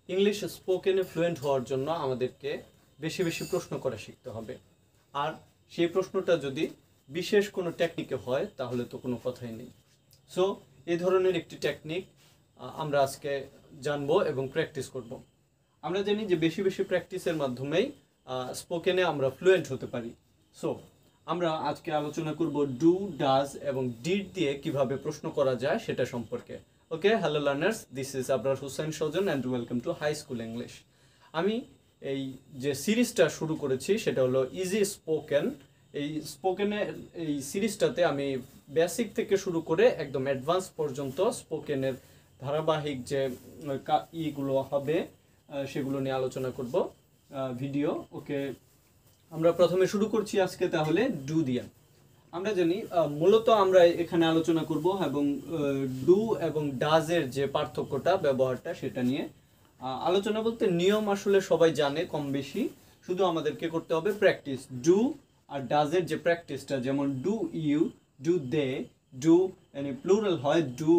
English স্পোকেনে fluent হওয়ার জন্য আমাদেরকে বেশি বেশি প্রশ্ন করা শিখতে হবে। আর সেই প্রশ্নটা যদি বিশেষ কোনো টেকনিকে হয় তাহলে তো কোনো কথাই নেই। সো এই ধরনের একটি টেকনিক আমরা আজকে জানবো এবং প্র্যাকটিস করব। আমরা জানি যে বেশি বেশি প্র্যাকটিসের মাধ্যমেই স্পোকেনে আমরা ফ্লুয়েন্ট হতে পারি। সো আমরা আজকে আলোচনা করব ডু, ডাজ এবং ডিড দিয়ে কিভাবে প্রশ্ন করা যায় সেটা সম্পর্কে। Okay, hello learners, this is Abrar Hussain Sajan and welcome to high school English. আমি এই যে সিরিজটা শুরু করেছি সেটা হলো ইজি স্পোকেন। এই স্পোকেনের এই সিরিজটাতে আমি বেসিক থেকে শুরু করে একদম অ্যাডভান্স পর্যন্ত স্পোকেনের ধারাবাহিক যে ইগুলো হবে সেগুলো নিয়ে আলোচনা করব ভিডিও। ওকে, আমরা প্রথমে শুরু করছি আজকে তাহলে ডু দিয়ে। আমরা জানি মূলত আমরা এখানে আলোচনা করব এবং ডু এবং ডাজের যে পার্থক্যটা, ব্যবহারটা, সেটা নিয়ে আলোচনা বলতে নিয়ম আসলে সবাই জানে কম বেশি, শুধু আমাদেরকে করতে হবে প্র্যাকটিস। ডু আর ডাজের যে প্র্যাকটিসটা, যেমন do you, do they, do plural হয় ডু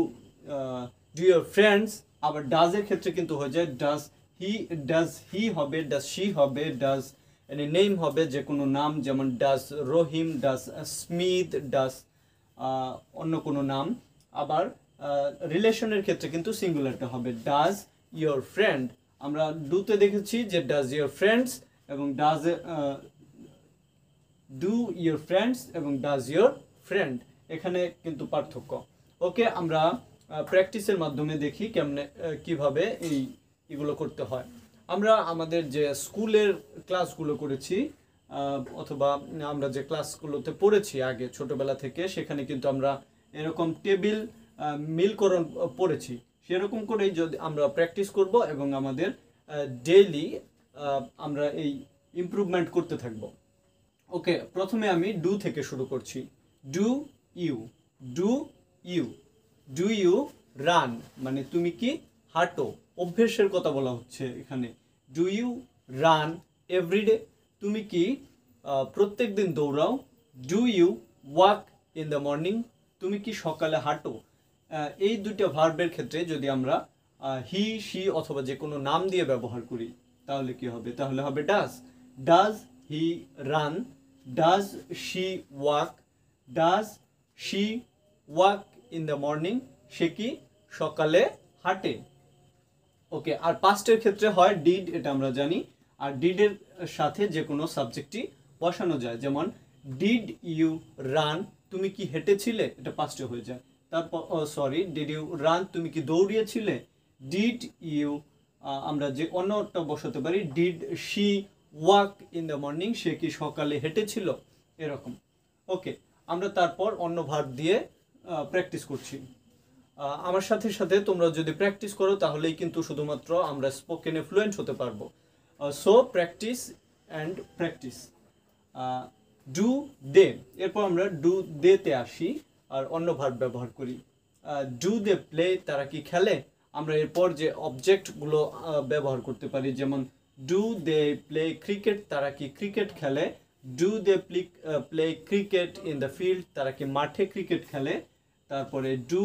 ইউর ফ্রেন্ডস, আবার ডাজের ক্ষেত্রে কিন্তু হয়ে যায় ডাজ হি হবে, ডাজ শি হবে, ডাজ নেম হবে যে কোনো নাম, যেমন does Rahim, does Smith, does অন্য কোনো নাম। আবার রিলেশনের ক্ষেত্রে কিন্তু সিঙ্গুলারটা হবে ডাজ ইয়োর ফ্রেন্ড। আমরা ডুতে দেখেছি যে ডাজ ইয়োর ফ্রেন্ডস এবং ডাজ ডু ইয়োর ফ্রেন্ডস এবং ডাজ ইয়োর ফ্রেন্ড, এখানে কিন্তু পার্থক্য। ওকে, আমরা প্র্যাকটিসের মাধ্যমে দেখি কেমনে কিভাবে এগুলো করতে হয়। আমরা আমাদের যে স্কুলের ক্লাসগুলো করেছি অথবা আমরা যে ক্লাসগুলোতে পড়েছি আগে ছোটবেলা থেকে, সেখানে কিন্তু আমরা এরকম টেবিল মিলকরণ পড়েছি। সেরকম করেই যদি আমরা প্র্যাকটিস করব এবং আমাদের ডেইলি আমরা এই ইমপ্রুভমেন্ট করতে থাকব। ওকে, প্রথমে আমি ডু থেকে শুরু করছি। Do you, do you, do you run, মানে তুমি কি হাঁটো, অভ্যেসের কথা বলা হচ্ছে এখানে। ডু ইউ রান এভরিডে, তুমি কি প্রত্যেক দিন দৌড়াও। Do you walk in the morning, তুমি কি সকালে হাঁটো। এই দুইটা ভার্বের ক্ষেত্রে যদি আমরা হি, শি অথবা যে কোনো নাম দিয়ে ব্যবহার করি তাহলে কি হবে? তাহলে হবে does. Does he run, does she walk, does she walk in the morning, সে কি সকালে হাঁটে। ওকে, আর পাস্টের ক্ষেত্রে হয় ডিড, এটা আমরা জানি। আর ডিডের সাথে যে কোনো সাবজেক্টই বসানো যায়, যেমন ডিড ইউ রান, তুমি কি হেঁটেছিলে, এটা পাস্টে হয়ে যায়। তারপর ডিড ইউ রান, তুমি কি দৌড়িয়েছিলে। ডিড ইউ আমরা যে অন্যটা বসাতে পারি, did she walk in the morning, সে কি সকালে হেঁটেছিল, এরকম। ওকে, আমরা তারপর অন্য ভার্ব দিয়ে প্র্যাকটিস করছি। আমার সাথে সাথে তোমরা যদি প্র্যাকটিস করো তাহলেই কিন্তু শুধুমাত্র আমরা স্পোকেনে ফ্লুয়েন্ট হতে পারবো। So practice and practice. Do they, এরপর আমরা ডু দেতে আসি আর অন্য ভার্ব ব্যবহার করি। ডু দে প্লে, তারা কি খেলে। আমরা এরপর যে অবজেক্টগুলো ব্যবহার করতে পারি, যেমন ডু দে প্লে ক্রিকেট, তারা কি ক্রিকেট খেলে। Do they play cricket in the field, তারা কি মাঠে ক্রিকেট খেলে। তারপরে ডু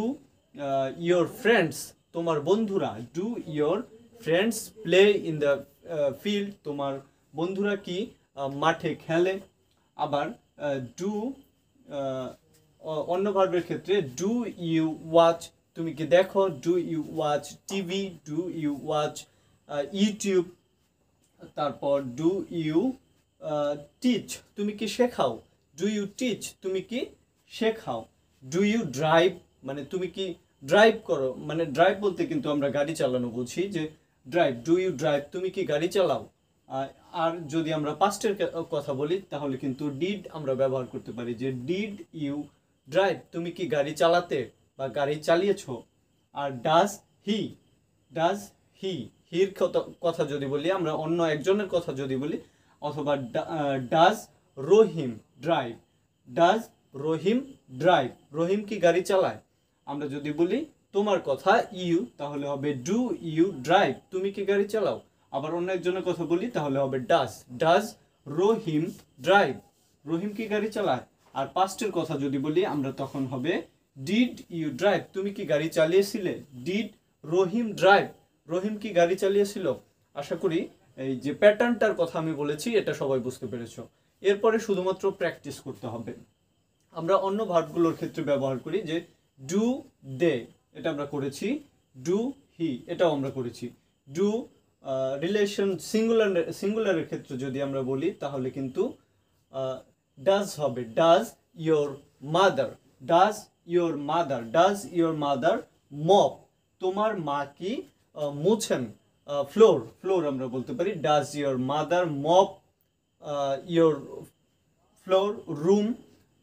ইয়োর ফ্রেন্ডস, তোমার বন্ধুরা। Do your friends play in the field, তোমার বন্ধুরা কি মাঠে খেলে। আবার ডু অন্য ভার্বের ক্ষেত্রে ডু ইউ ওয়াচ, তুমি কি দেখো। Do you watch TV, do you watch YouTube. তারপর ডু ইউ টিচ, তুমি কি শেখাও। ডু ইউ টিচ, তুমি কি শেখাও। ডু ইউ ড্রাইভ, মানে তুমি কি ড্রাইভ করো, মানে ড্রাইভ বলতে কিন্তু আমরা গাড়ি চালানো বুঝি, যে ড্রাইভ। ডু ইউ ড্রাইভ, তুমি কি গাড়ি চালাও। আর যদি আমরা পাস্টের কথা বলি তাহলে কিন্তু ডিড আমরা ব্যবহার করতে পারি, যে ডিড ইউ ড্রাইভ, তুমি কি গাড়ি চালাতে বা গাড়ি চালিয়েছো। আর ডাজ হি, ডাজ হি, হির কথা যদি বলি, আমরা অন্য একজনের কথা যদি বলি, অথবা does Rahim drive, does Rahim drive, Rahim কি গাড়ি চালায়। আমরা যদি বলি তোমার কথা ইউ, তাহলে হবে ডু ইউ ড্রাইভ, তুমি কি গাড়ি চালাও। আবার অন্য একজনের কথা বলি তাহলে হবে does, does Rahim drive, Rahim কি গাড়ি চালায়। আর পাস্টের কথা যদি বলি আমরা তখন হবে ডিড ইউ ড্রাইভ, তুমি কি গাড়ি চালিয়েছিলে। ডিড রহিম ড্রাইভ, রহিম কি গাড়ি চালিয়েছিল? আশা করি এই যে প্যাটার্নটার কথা আমি বলেছি এটা সবাই বুঝতে পেরেছো। এরপরে শুধুমাত্র প্র্যাকটিস করতে হবে। আমরা অন্য ভার্বগুলোর ক্ষেত্রে ব্যবহার করি যে ডু দে, এটা আমরা করেছি। ডু হি, এটাও আমরা করেছি। ডু রিলেশন সিঙ্গুলারের ক্ষেত্রে যদি আমরা বলি তাহলে কিন্তু ডাজ হবে। Does your mother, does your mother, does your mother mop, তোমার মা কি মুছেন ফ্লোর, ফ্লোর আমরা বলতে পারি। Does your mother mop your floor, room,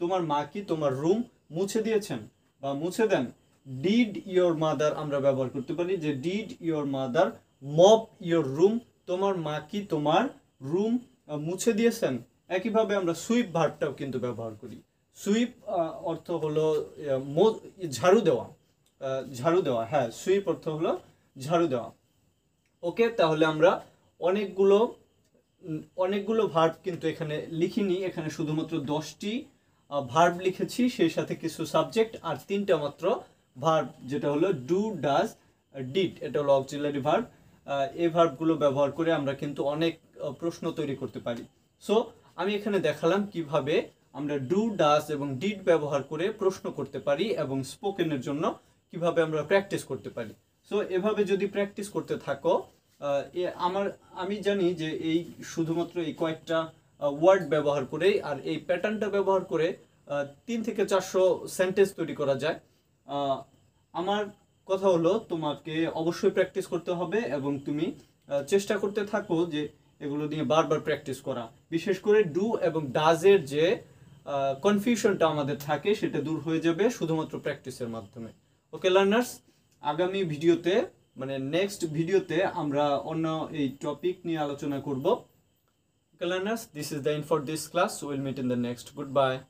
তোমার মা কি তোমার রুম মুছে দিয়েছেন বা মুছে দেন। ডিড ইয়োর মাদার আমরা ব্যবহার করতে পারি যে did your mother mop your room, তোমার মা কি তোমার রুম মুছে দিয়েছেন। একইভাবে আমরা সুইপ ভার্বটাও কিন্তু ব্যবহার করি। সুইপ অর্থ হলো ঝাড়ু দেওয়া, ঝাড়ু দেওয়া, হ্যাঁ সুইপ অর্থ হলো ঝাড়ু দেওয়া। ওকে, তাহলে আমরা অনেকগুলো ভার্ব কিন্তু এখানে লিখিনি, এখানে শুধুমাত্র 10টি ভার্ব লিখেছি, সেই সাথে কিছু সাবজেক্ট আর 3টা মাত্র ভার্ব, যেটা হলো ডু, ডাজ, ডিড, এটা হলো অক্সিলারি ভার্ব। এই ভার্বগুলো ব্যবহার করে আমরা কিন্তু অনেক প্রশ্ন তৈরি করতে পারি। সো আমি এখানে দেখালাম কিভাবে আমরা ডু, ডাজ এবং ডিড ব্যবহার করে প্রশ্ন করতে পারি এবং স্পোকেনের জন্য কিভাবে আমরা প্র্যাকটিস করতে পারি। সো এভাবে যদি প্র্যাকটিস করতে থাকো, আমি জানি যে এই শুধুমাত্র এই কয়েকটা ওয়ার্ড ব্যবহার করেই আর এই প্যাটার্নটা ব্যবহার করে 3 থেকে 400 সেন্টেন্স তৈরি করা যায়। আমার কথা হলো তোমাকে অবশ্যই প্র্যাকটিস করতে হবে এবং তুমি চেষ্টা করতে থাকো যে এগুলো নিয়ে বারবার প্র্যাকটিস করা। বিশেষ করে ডু এবং ডাজের যে কনফিউশনটা আমাদের থাকে সেটা দূর হয়ে যাবে শুধুমাত্র প্র্যাকটিসের মাধ্যমে। ওকে লার্নার্স, আগামী ভিডিওতে মানে নেক্সট ভিডিওতে আমরা অন্য এই টপিক নিয়ে আলোচনা করব। Okay learners, this is the end for this class. We'll meet in the next. Goodbye.